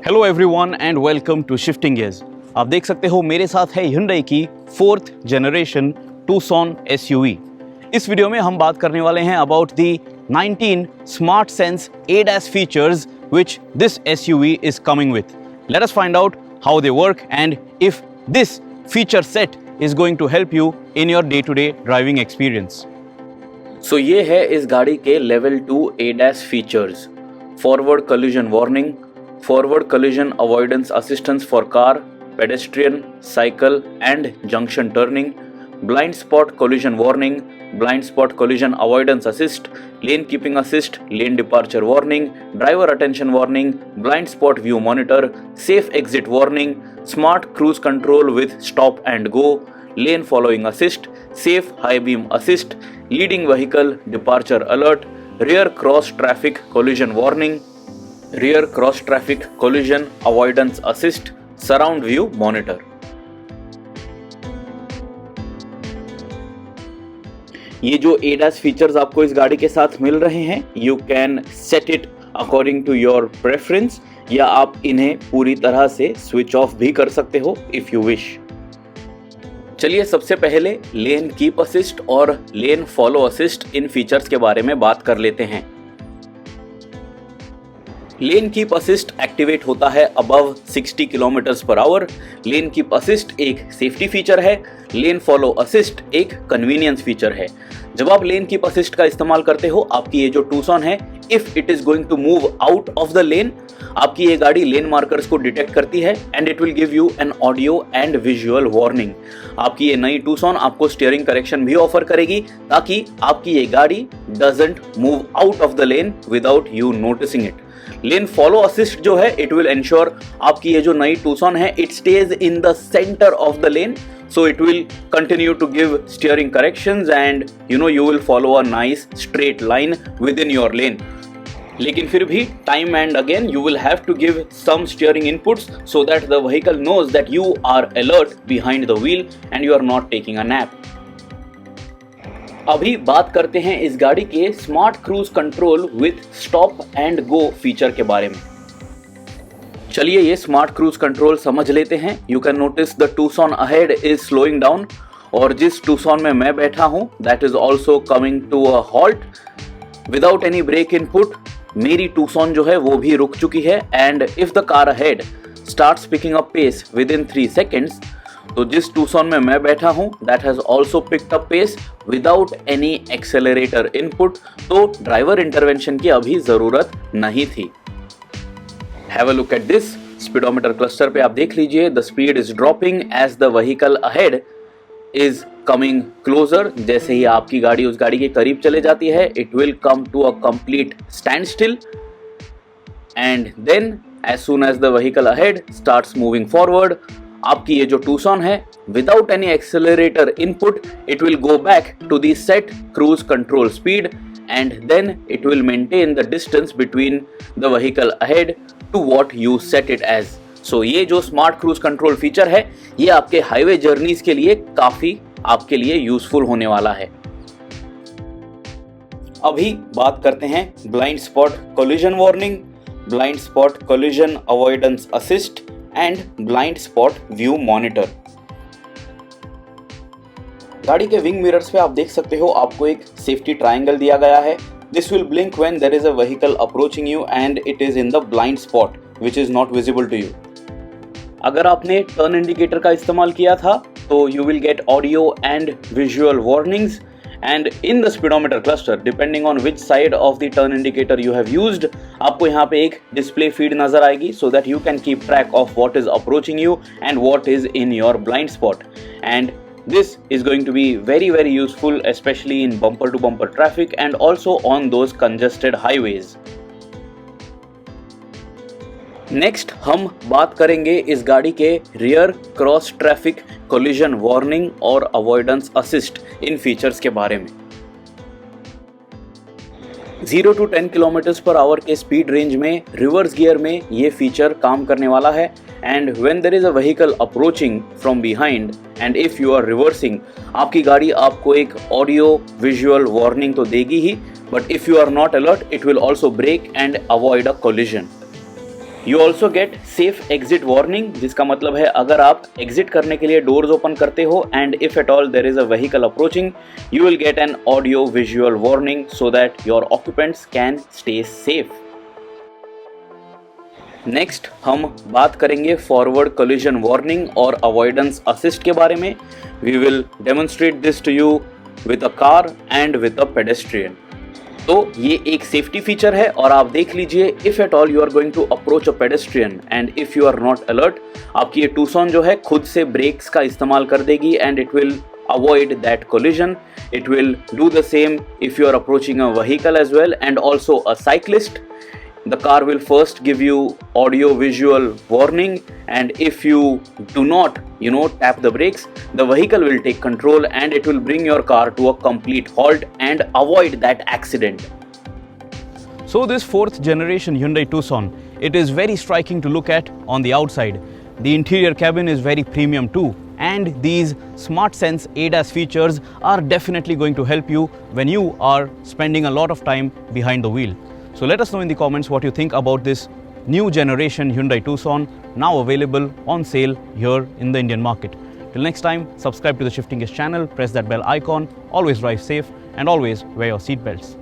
Hello everyone and welcome to shifting gears. आप देख सकते हो मेरे साथ है Hyundai की 4th जनरेशन Tucson SUV। इस वीडियो में हम बात करने वाले हैं about the 19 smart sense ADAS features which this SUV is coming with. Let us find out how they work and if this feature set is going to help you in your day-to-day driving experience. So ये है इस गाड़ी के level 2 ADAS features. Forward collision warning, forward collision avoidance assistance for car, pedestrian, cycle and junction turning, blind spot collision warning, blind spot collision avoidance assist, lane keeping assist, lane departure warning, driver attention warning, blind spot view monitor, safe exit warning, smart cruise control with stop and go, lane following assist, safe high beam assist, leading vehicle departure alert, rear cross traffic collision warning, rear cross traffic collision avoidance assist, surround view monitor। ये जो ADAS features आपको इस गाड़ी के साथ मिल रहे हैं, you can set it according to your preference या आप इन्हें पूरी तरह से स्विच ऑफ भी कर सकते हो इफ यू विश। चलिए सबसे पहले लेन कीप असिस्ट और लेन फॉलो असिस्ट इन फीचर्स के बारे में बात कर लेते हैं। लेन कीप असिस्ट एक्टिवेट होता है above 60 kilometres per our. Lane keep assist एक सेफ्टी फीचर है, लेन फॉलो असिस्ट एक कन्वीनियंस फीचर है। जब आप लेन कीप असिस्ट का इस्तेमाल करते हो, आपकी ये जो टूसॉन है, if it is going to move out of the lane, आपकी ये गाड़ी लेन मार्कर्स को डिटेक्ट करती है and it will give you an audio and visual warning. आपकी ये नई टूसॉन आपको स्टीयरिंग करेक्शन भी ऑफर करेगी ताकि आपकी ये गाड़ी doesn't move out of the lane without you noticing it. Lane follow assist जो है, इट विल एंश्योर आपकी ये जो नई टूसॉन है, it stage in the centre of the lane, so it will continue to give steering corrections and you will follow a nice straight line within your lane. लेकिन फिर भी time and again you will have to give some steering inputs so that the vehicle knows that you are alert behind the wheel and you are not taking a nap. अभी बात करते हैं इस गाड़ी के smart cruise control with stop and go feature के बारे में। चलिए ये स्मार्ट क्रूज कंट्रोल समझ लेते हैं। You can notice the Tucson ahead is slowing down और जिस टूसॉन में मैं बैठा हूं that is also coming to a halt without any brake input. मेरी टूसॉन जो है वो भी रुक चुकी है and if the car ahead starts picking up pace within 3 seconds, तो जिस टूसॉन में मैं बैठा हूं that has also picked up pace without any accelerator input, तो ड्राइवर इंटरवेंशन की अभी जरूरत नहीं थी। Have a look at this speedometer cluster पे आप देख लीजिए, the speed is dropping as the vehicle ahead is coming closer। जैसे ही आपकी गाड़ी उस गाड़ी के करीब चले जाती है, it will come to a complete standstill and then as soon as the vehicle ahead starts moving forward, आपकी ये जो टूसॉन है without any accelerator input, it will go back to the set cruise control speed and then it will maintain the distance between the vehicle ahead to what you set it as. So ये जो smart cruise control feature है, ये आपके highway journeys के लिए काफी आपके लिए यूजफुल होने वाला है। अभी बात करते हैं blind spot collision warning, blind spot collision avoidance assist and blind spot view monitor. गाड़ी के विंग मिरर्स पे आप देख सकते हो, आपको एक सेफ्टी ट्रायंगल दिया गया है। This will blink when there is a vehicle approaching you and it is in the blind spot which is not visible to you. अगर आपने टर्न इंडिकेटर का इस्तेमाल किया था तो you will get audio and visual warnings and in the speedometer cluster depending on which side of the turn indicator you have used, आपको यहाँ पे एक display feed नजर आएगी so that you can keep track of what is approaching you and what is in your blind spot. And this is going to be very useful especially in bumper to bumper traffic and also on those congested highways. Next हम बात करेंगे इस गाड़ी के rear cross traffic collision warning और avoidance assist इन features के बारे में। 0 to 10 किलोमीटर्स पर आवर के स्पीड रेंज में रिवर्स गियर में ये फीचर काम करने वाला है and when there is a vehicle approaching from behind and if you are reversing, आपकी गाड़ी आपको एक ऑडियो विजुअल वार्निंग तो देगी ही, but if you are not alert it will also break and avoid a collision. You also get safe exit warning, जिसका मतलब है अगर आप exit करने के लिए doors open करते हो and if at all there is a vehicle approaching, you will get an audio visual warning so that your occupants can stay safe. Next हम बात करेंगे फॉरवर्ड कोलिजन वार्निंग और अवॉइडेंस असिस्ट के बारे में. We will demonstrate this to you with a car and with a pedestrian. तो ये एक सेफ्टी फीचर है और आप देख लीजिए, if at all you are going to approach a pedestrian and if you are not alert, आपकी ये टूसॉन जो है खुद से ब्रेक्स का इस्तेमाल कर देगी and it will avoid that collision. It will do the same if you are approaching a vehicle as well, and also a cyclist. The car will first give you audio visual warning, and if you do not tap the brakes, the vehicle will take control and it will bring your car to a complete halt and avoid that accident. So this fourth generation Hyundai Tucson, it is very striking to look at on the outside. The interior cabin is very premium too, and these SmartSense ADAS features are definitely going to help you when you are spending a lot of time behind the wheel. So let us know in the comments what you think about this new generation Hyundai Tucson, now available on sale here in the Indian market. Till next time, subscribe to the Shifting Gears channel, press that bell icon, always drive safe and always wear your seat belts.